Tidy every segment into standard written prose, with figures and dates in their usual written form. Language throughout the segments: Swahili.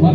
Hãy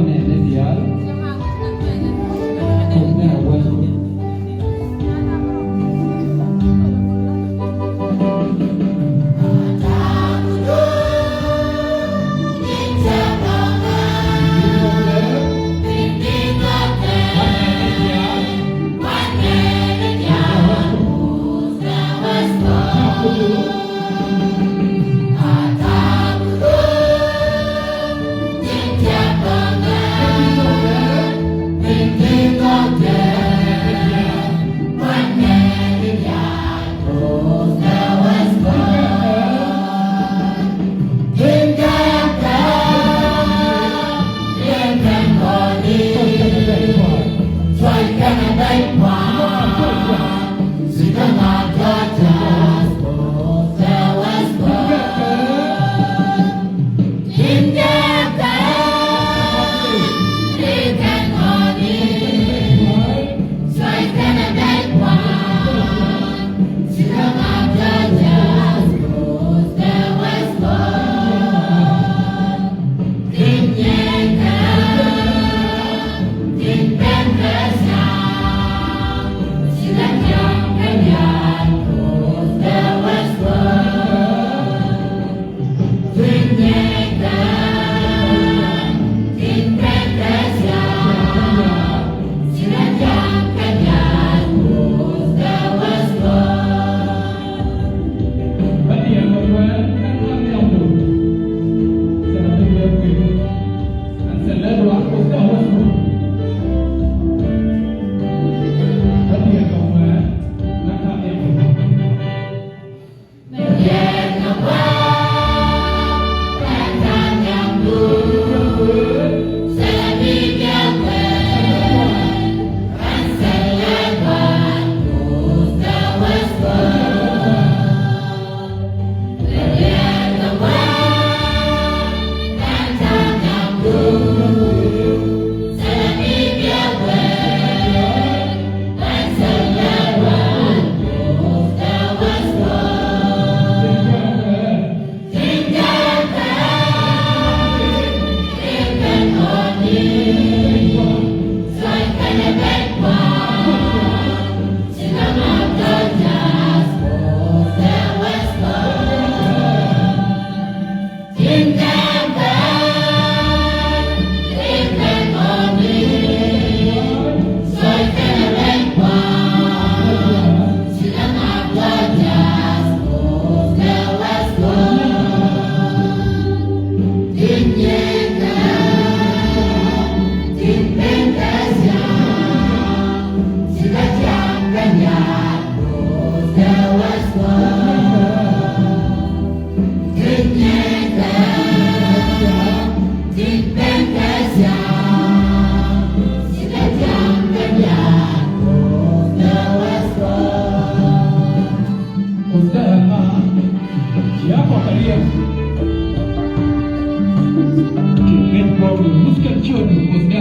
subscribe cho kênh Ghiền Mì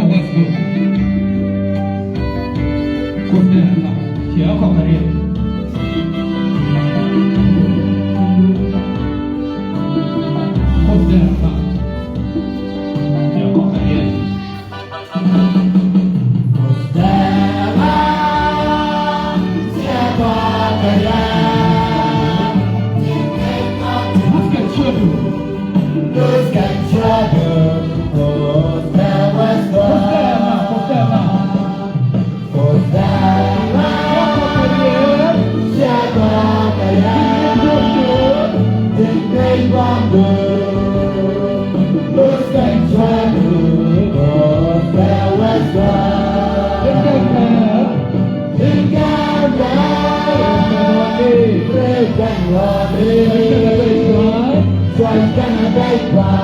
Gõ để không bỏ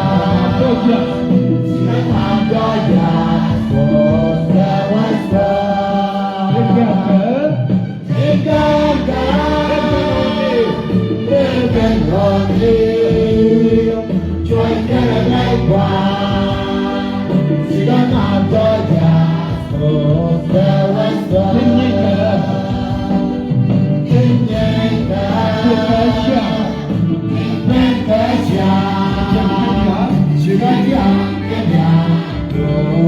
lỡ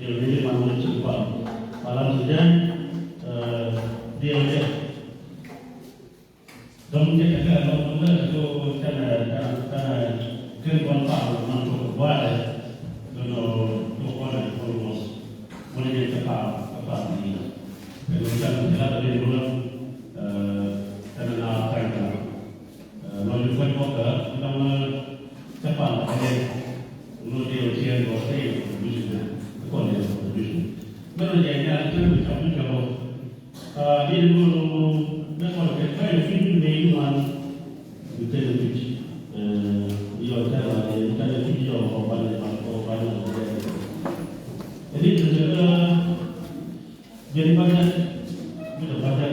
Dia mahu cepat. Malam saja dia kemudian agak lama tu karena kebanyakan mantu buat dulu orang kurus boleh cepat apa ni. Kemudian kita dari dulu karena apa itu lalu pun kita nama cepat ada lalu dia ujian berapa ujian kau dia ujian. Mereka yang tu macam kalau dia dulu kalau kita film ni man kita lebih ia adalah kita lebih jauh pada jadi jadi banyak kita banyak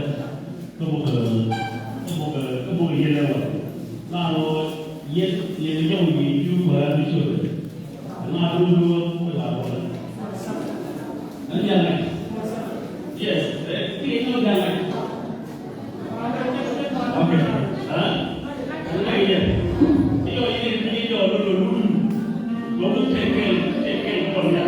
kemudian ia lewat lalu ia jauh juga betul lalu berlalu nanti apa yes kita jalan okay ini dulu take korea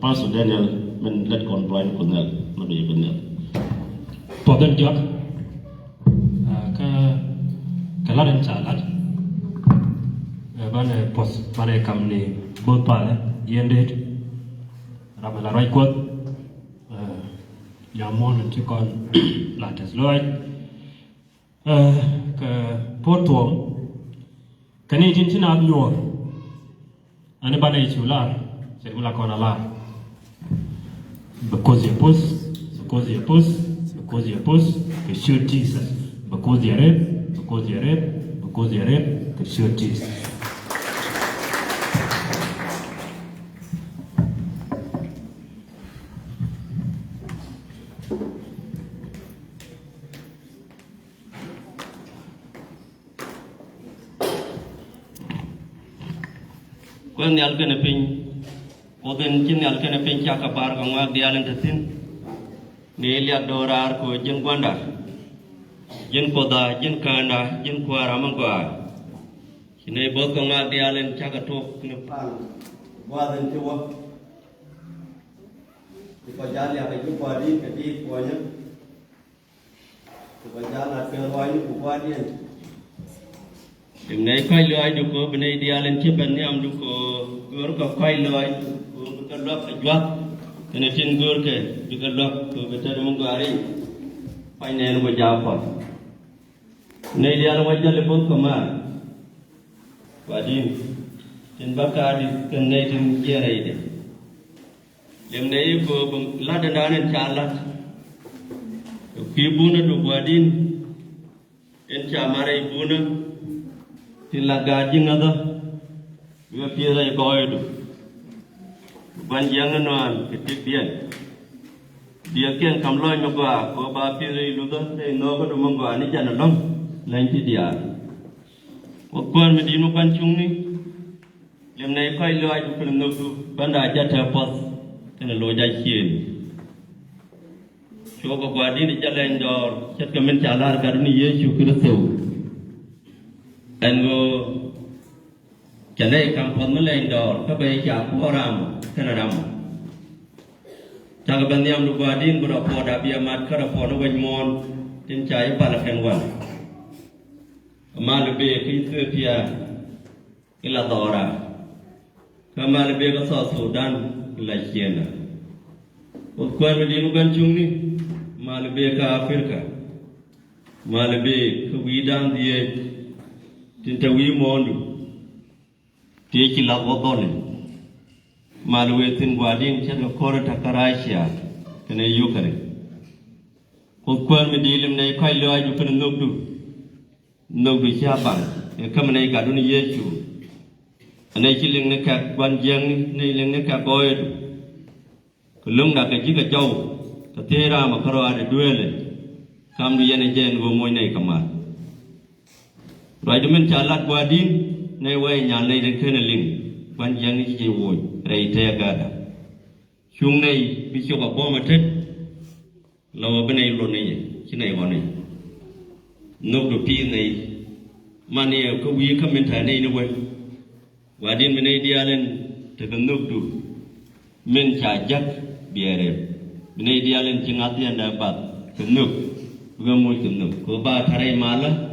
Pastor Daniel men let kon blind kon nel no be kon nel Poden jok ka laden salat bane pos bane kam ni bot pale yende ramala rai kot yamon ti kon lates loy ka potuom kani jin tin ab nyor ane bane chular se ula kon ala because you pus que shoot Jesus because you rap que shoot Jesus Kwen nyal kene piny Oden chin nyal kene piny chaka par ka ngwag dialen tasin Ni liat dorar ko jen gwanda Jen koda, jen kanda, jen kuara mangwa Kine bot ka ngwag dialen chaka tok kene pal Waden chua Iko jali apa iku kuadi kati kuanya Iko jali at kerwani ku kuadian Dimnai kai loy du ko benai dialen chiban nyam du ko gor ko kai loy ko ka lok ka jwat kene tin gor ke bi ka lok ko betar mo gari pai ne no ja pa nei dial wa jale bon ko ma wadin tin bakari ken nei tin jere ide dimnai ko ladan danen chalat ki buna du wadin en chamare buna Tila gaji ngada, gua pira ya kau itu. Banjangan wan ketik dia kian kamloi magwa, kau ba pira ilu dah, tapi nogo tu magwa ni jangan long, lain ti dia. Waktuan medino kancung ni, lem nai kai loi tu pelem nogo, banda aja terpot, kena lojai kien. Coba gua di jalan jor, cet kemen calar karuni Yesus Kristus. Ango chane kampon melain dor ka bay cha poram kana ram cha ban yam lu badin bro po da bia mat kara po no wen mon tin chai pa la ken wan mal be ki Ethiopia ila dora kamal be ka so Sudan ila China ko ko medinu kan chungni mal be ka Afrika mal be ku widan die Tintawi mondu Tiki la wotone Malwe tin wadin chaka kora takarasya Kene yukare Kukwan medilim na ikai loa yukane Nogdu siapang Kama na ikaduni Yesu Anay chiling na kak wanjang Na iling na kak oedu Kulung na kajika jau Katera makaro ade duele Kamdu yane jen gomoy na ikamar Rồi chúng mình trả lại qua đi, nay quay nhà này đang khơi lên, quan giang đi chơi vui, rồi thay cả. Chung này bị chụp vào bom mà chết, lâu bên này luôn này, cái này vào này, nốt đầu tiên này, mà này có quý comment thả này nữa vậy, qua đi bên này đi lên, thì cái nốt đầu, mình trả chắc bia đẹp, bên này đi lên chừng ăn tiền đã bát, cái nốt, cái môi cái nốt, có ba thay mà là